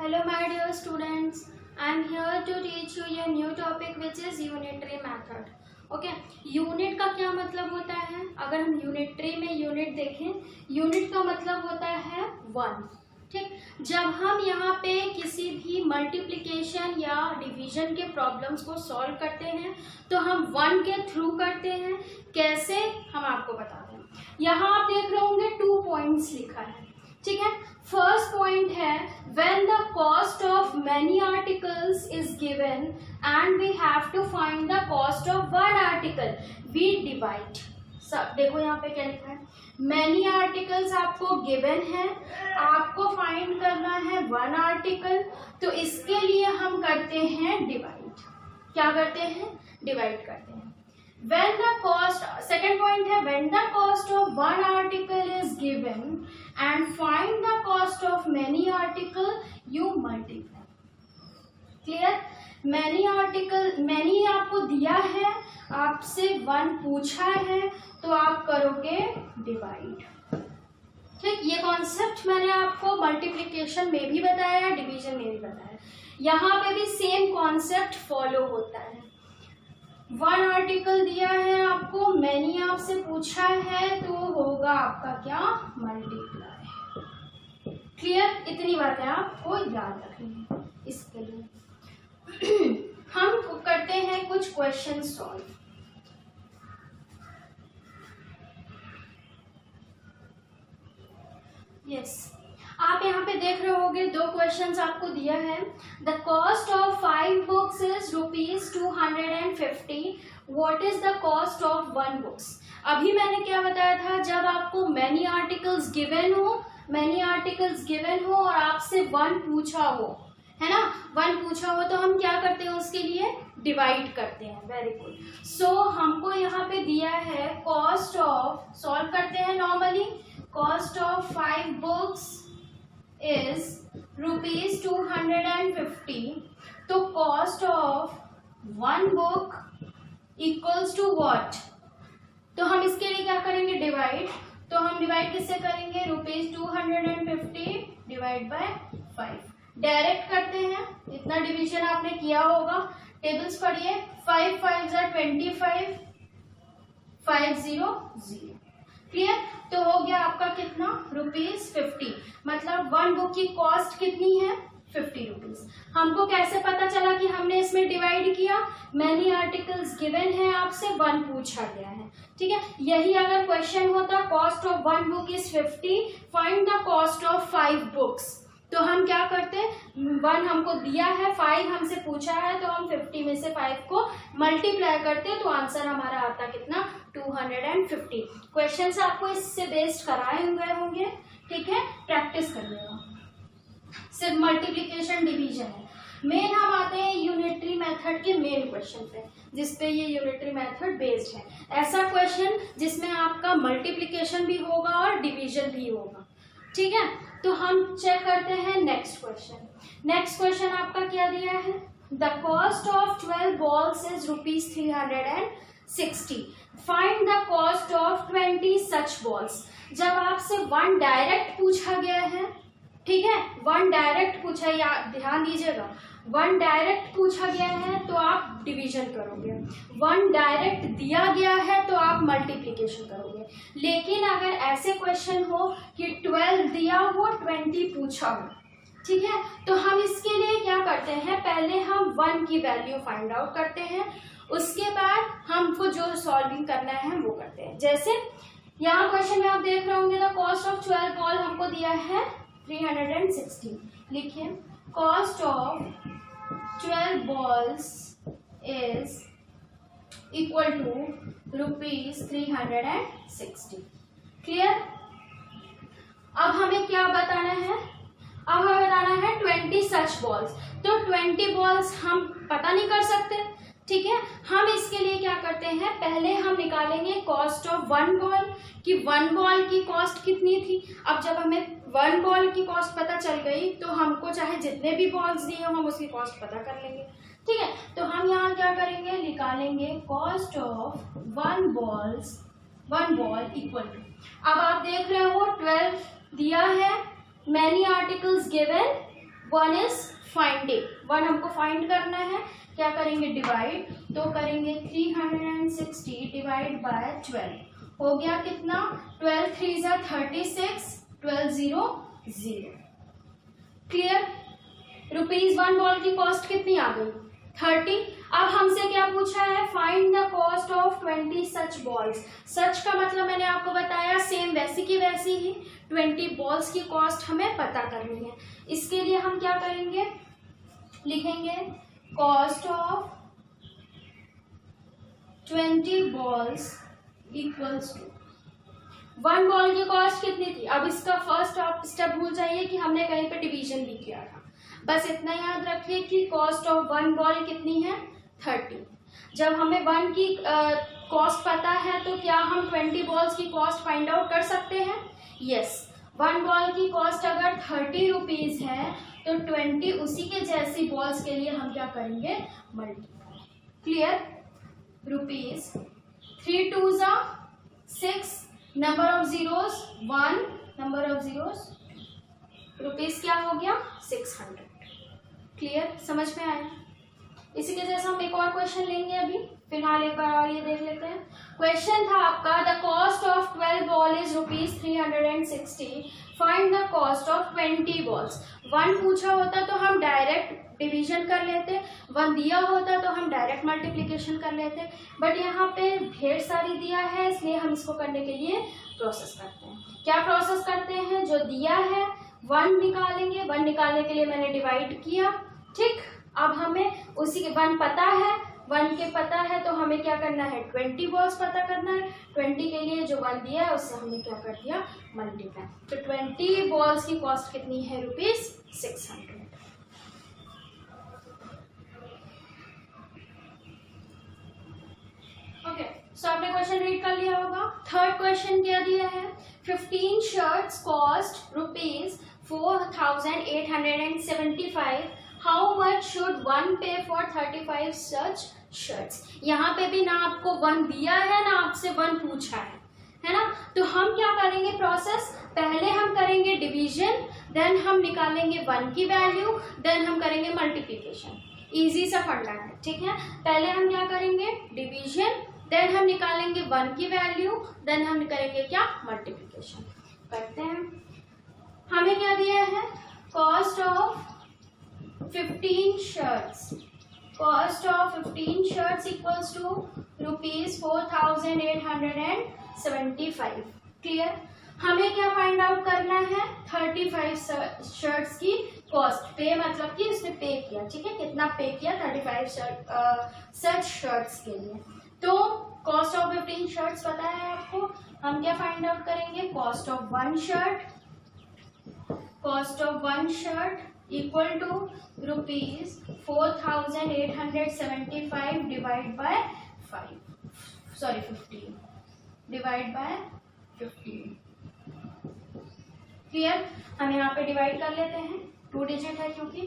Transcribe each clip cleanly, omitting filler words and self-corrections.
Hello my dear students, I am here to teach you a new topic which is unitary method. Okay unit का क्या मतलब होता है? अगर हम यूनिटरी में यूनिट देखें, यूनिट का मतलब होता है वन. ठीक, जब हम यहाँ पे किसी भी मल्टीप्लिकेशन या डिवीजन के प्रॉब्लम्स को सॉल्व करते हैं तो हम वन के थ्रू करते हैं. कैसे, हम आपको बताते हैं. यहाँ आप देख रहे होंगे 2 पॉइंट्स लिखा है. ठीक है, फर्स्ट पॉइंट है when the cost of many articles is given and we have to find the cost of one article, we divide. सब देखो यहाँ पे क्या लिखा है, मैनी आर्टिकल्स आपको गिवन है, आपको फाइंड करना है वन आर्टिकल, तो इसके लिए हम करते हैं डिवाइड. क्या करते हैं? डिवाइड करते हैं. When the cost, second point है when the cost of one article is given and find the cost of many article, you multiply. Clear? many आपको दिया है, आपसे वन पूछा है, तो आप करोगे डिवाइड. ठीक, ये कॉन्सेप्ट मैंने आपको मल्टीप्लिकेशन में भी बताया, डिवीजन में भी बताया. यहाँ पे भी सेम कॉन्सेप्ट फॉलो होता है. वन आर्टिकल दिया है आपको, मैनी आपसे पूछा है, तो होगा आपका क्या? मल्टीप्लाई. क्लियर? इतनी बातें आपको याद रखनी है. इसके लिए हम करते हैं कुछ क्वेश्चन सॉल्व. यस, आप यहाँ पे देख रहे होगे 2 क्वेश्चंस आपको दिया है. The cost of 5 books is ₹250. What is the cost of 1 books? अभी मैंने क्या बताया था, जब आपको मैनी आर्टिकल्स गिवन हो और आपसे वन पूछा हो, है ना, वन पूछा हो, तो हम क्या करते हैं उसके लिए? डिवाइड करते हैं. Very good. सो हमको यहाँ पे दिया है कॉस्ट ऑफ, सॉल्व करते हैं normally. Cost of 5 books is ₹250. तो cost of 1 book equals to what? तो हम इसके लिए क्या करेंगे? डिवाइड. तो हम डिवाइड किससे करेंगे? ₹250 डिवाइड बाय 5. डायरेक्ट करते हैं. इतना डिवीजन आपने किया होगा, टेबल्स पढ़िए. 5 5 = 25, 500. क्लियर? तो हो गया आपका कितना? ₹50. मतलब 1 बुक की कॉस्ट कितनी है? ₹50. हमको कैसे पता चला कि हमने इसमें डिवाइड किया? मैनी आर्टिकल्स गिवन है, आपसे 1 पूछा गया है. ठीक है, यही अगर क्वेश्चन होता cost of 1 book is 50, find the cost of 5 books, तो हम क्या करते? 1 हमको दिया है, 5 हमसे पूछा है, तो हम 50 में से 5 को मल्टीप्लाई करते, तो आंसर हमारा आता कितना? 250. क्वेश्चंस आपको इससे बेस्ड कराए हुए होंगे. ठीक है, प्रैक्टिस करिएगा. सिर्फ मल्टीप्लिकेशन डिवीजन है. मेन हम आते हैं यूनिटरी मेथड के मेन क्वेश्चन पे, जिसपे ये यूनिटरी मेथड बेस्ड है. ऐसा क्वेश्चन जिसमें आपका मल्टीप्लिकेशन भी होगा और डिवीजन भी होगा. ठीक है, तो हम चेक करते हैं नेक्स्ट क्वेश्चन. नेक्स्ट क्वेश्चन आपका क्या दिया है? The cost of 12 balls is ₹360. Find the cost of 20 such balls. जब आपसे 1 डायरेक्ट पूछा गया है, ठीक है, 1 डायरेक्ट पूछा, या ध्यान दीजिएगा, 1 डायरेक्ट पूछा गया है तो आप डिवीजन करोगे. 1 डायरेक्ट दिया गया है तो आप मल्टीप्लिकेशन करोगे. लेकिन अगर ऐसे क्वेश्चन हो कि 12 दिया हो, 20 पूछा हो, ठीक है, तो हम इसके लिए क्या करते हैं? पहले हम 1 की वैल्यू फाइंड आउट करते हैं, उसके बाद हमको जो सॉल्विंग करना है वो करते हैं. जैसे यहाँ क्वेश्चन में आप देख रहे होंगे, द कॉस्ट ऑफ 12 बॉल हमको दिया है 360. लिखिए, cost of 12 balls is equal to ₹360. Clear? अब हमें क्या बताना है? अब हमें बताना है 20 such balls. तो 20 balls हम पता नहीं कर सकते. ठीक है, हम इसके लिए क्या करते हैं? पहले हम निकालेंगे कॉस्ट ऑफ 1 बॉल, कि 1 बॉल की कॉस्ट कितनी थी. अब जब हमें 1 बॉल की कॉस्ट पता चल गई, तो हमको चाहे जितने भी बॉल्स दिए हो, हम उसकी कॉस्ट पता कर लेंगे. ठीक है, तो हम यहाँ क्या करेंगे? निकालेंगे cost of 1 ball equal to, अब आप देख रहे हो 12 दिया है, many articles given, one is finding, one हमको फाइंड करना है, क्या करेंगे डिवाइड, तो करेंगे 360 डिवाइड बाय 12, हो गया कितना 12 3 जा 36, 12 0 0। क्लियर। ₹1 बॉल की कॉस्ट कितनी आ गई 30। अब हमसे क्या पूछा है, find the cost of 20 such balls. Such का मतलब मैंने आपको बताया सेम वैसी की वैसी ही 20 बॉल्स की कॉस्ट हमें पता करनी है। इसके लिए हम क्या करेंगे, लिखेंगे cost of 20 balls equals to, 1 ball की कॉस्ट कितनी थी। अब इसका फर्स्ट आप स्टेप भूल जाइए कि हमने कहीं पे डिवीजन भी किया था, बस इतना याद रखिए कि कॉस्ट ऑफ 1 बॉल कितनी है 30। जब हमें 1 की कॉस्ट पता है तो क्या हम 20 बॉल्स की कॉस्ट फाइंड आउट कर सकते हैं। यस, 1 बॉल की कॉस्ट अगर 30 रुपीज है तो 20 उसी के जैसी बॉल्स के लिए हम क्या करेंगे मल्टीप्लाई। क्लियर। रुपीज 3 2 जा 6, number of zeros 1, number of zeros, rupees क्या हो गया 600। क्लियर, समझ में आया। इसी के जैसे हम एक और क्वेश्चन लेंगे अभी, फिलहाल एक बार और ये देख लेते हैं। क्वेश्चन था आपका the cost of 12 ball is ₹360, find the cost of 20 balls. 1 पूछा होता तो हम डायरेक्ट डिवीजन कर लेते, 1 दिया होता तो हम डायरेक्ट मल्टीप्लिकेशन कर लेते, बट यहाँ पे ढेर सारी दिया है इसलिए हम इसको करने के लिए प्रोसेस करते हैं। क्या प्रोसेस करते हैं, जो दिया है 1 निकालेंगे, 1 निकालने के लिए मैंने डिवाइड किया, ठीक। अब हमें उसी के 1 पता है, 1 के पता है तो हमें क्या करना है 20 बॉल्स पता करना है, 20 के लिए जो 1 दिया है उससे हमने क्या कर दिया मल्टीप्लाई। तो 20 बॉल्स की कॉस्ट कितनी है ₹600। ओके, सो आपने क्वेश्चन रीड कर लिया होगा। थर्ड क्वेश्चन क्या दिया है, 15 shirts cost ₹4,875, how much should 1 पे फॉर 35 सच शर्ट्स। यहाँ पे भी ना आपको 1 दिया है ना आपसे 1 पूछा है ना। तो हम क्या करेंगे प्रोसेस, पहले हम करेंगे डिवीजन, देन हम निकालेंगे 1 की वैल्यू, देन हम करेंगे मल्टीप्लिकेशन। इजी सा फंडा है, ठीक है। पहले हम क्या करेंगे डिवीजन, देन हम निकालेंगे 1 की वैल्यू, देन हम करेंगे क्या मल्टीप्लिकेशन। करते हैं। हमें क्या दिया है, cost of 15 shirts, cost of 15 shirts equals to ₹4,875। Clear. हमें क्या फाइंड आउट करना है, 35 शर्ट्स की कॉस्ट, पे मतलब कि उसने पे किया, ठीक है, कितना पे किया 35 सच शर्ट्स के लिए। तो कॉस्ट ऑफ 15 शर्ट्स पता है आपको, हम क्या फाइंड आउट करेंगे, cost of 1 shirt, cost of 1 shirt equal to ₹4,875 divide by 15 divide by 15। Clear. हम यहाँ पे डिवाइड कर लेते हैं, 2 डिजिट है क्योंकि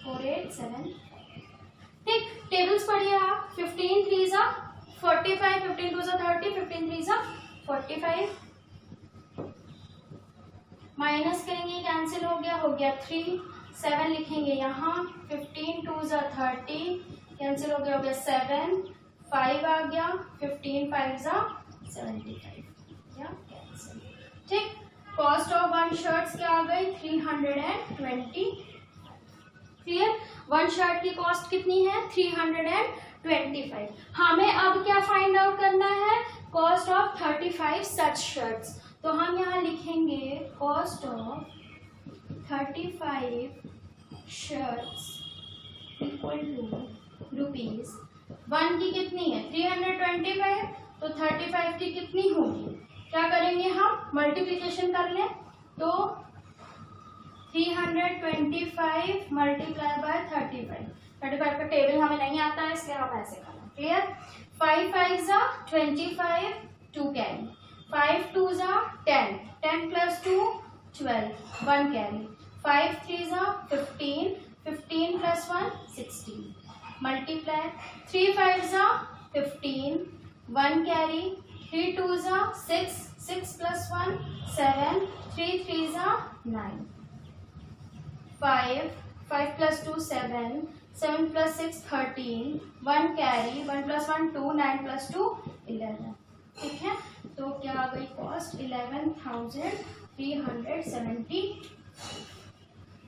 487। ठीक, टेबल्स पढ़िए आप। 15 3 जा 45, 15 2 जा 30, 15 3 जा 45, माइनस करेंगे कैंसिल हो गया 3, 7 लिखेंगे यहाँ, 15 2 जा 30, कैंसिल हो गया 7, 5 आ गया, 15 5 जा 75, या कैंसिल। ठीक, कॉस्ट ऑफ 1 शर्ट्स क्या आ गई 320। क्लियर। 1 शर्ट की कॉस्ट कितनी है 325। हमें अब क्या फाइंड आउट करना है, कॉस्ट ऑफ 35 सच शर्ट्स। तो हम यहाँ लिखेंगे cost of 35 shirts equal to ₹1 की कितनी है 325, तो 35 की कितनी होगी, क्या करेंगे हम मल्टीप्लिकेशन कर लें, तो 325 मल्टीप्लाई बाय 35 का टेबल हमें नहीं आता है इसलिए हम ऐसे करना। क्लियर। 5 5 जा 25, 2 कैरी, 5 2 जा 10, 10 प्लस 2 12, 1 कैरी, 5 3 जा 15, 15 प्लस 1 16, मल्टीप्लाई 3 5 जा 15, 1 कैरी, 3 2 जा 6, 6 प्लस 1 7, 3 3 जा 9, 5 5 + 2 7, 7 + 6 13, 1 कैरी, 1 + 1 2, 9 + 2 11। ठीक है, तो क्या आ गई कॉस्ट 11,370।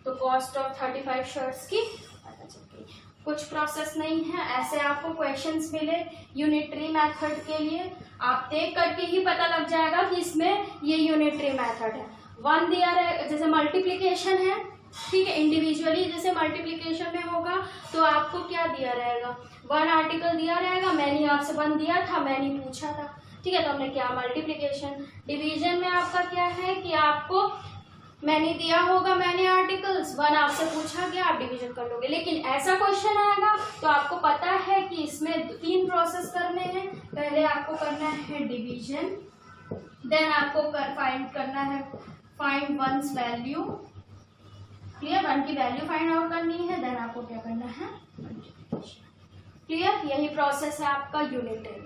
तो कॉस्ट ऑफ 35 शर्ट्स की पता चल गई। कुछ प्रोसेस नहीं है, ऐसे आपको क्वेश्चंस मिले यूनिटरी मेथड के लिए, आप देख करके ही पता लग जाएगा कि इसमें ये यूनिटरी मेथड है। 1 दिया रहे, जैसे मल्टीप्लिकेशन है, ठीक है, इंडिविजुअली जैसे मल्टीप्लिकेशन में होगा तो आपको क्या दिया रहेगा, 1 आर्टिकल दिया रहेगा, मैंने आपसे 1 दिया था, मैंने पूछा था, ठीक है, तो हमने क्या मल्टीप्लिकेशन। डिवीजन में आपका क्या है कि आपको मैंने दिया होगा, मैंने आर्टिकल्स, 1 आपसे पूछा गया, आप डिवीजन कर लोगे। लेकिन ऐसा क्वेश्चन आएगा तो आपको पता है कि इसमें 3 प्रोसेस करने हैं। पहले आपको करना है डिवीजन, देन आपको फाइंड करना है फाइंड 1's वैल्यू, क्लियर, 1 की वैल्यू फाइंड आउट करनी है, देन आपको क्या करना है मल्टीप्लिकेशन। क्लियर, यही प्रोसेस है आपका यूनिटरी।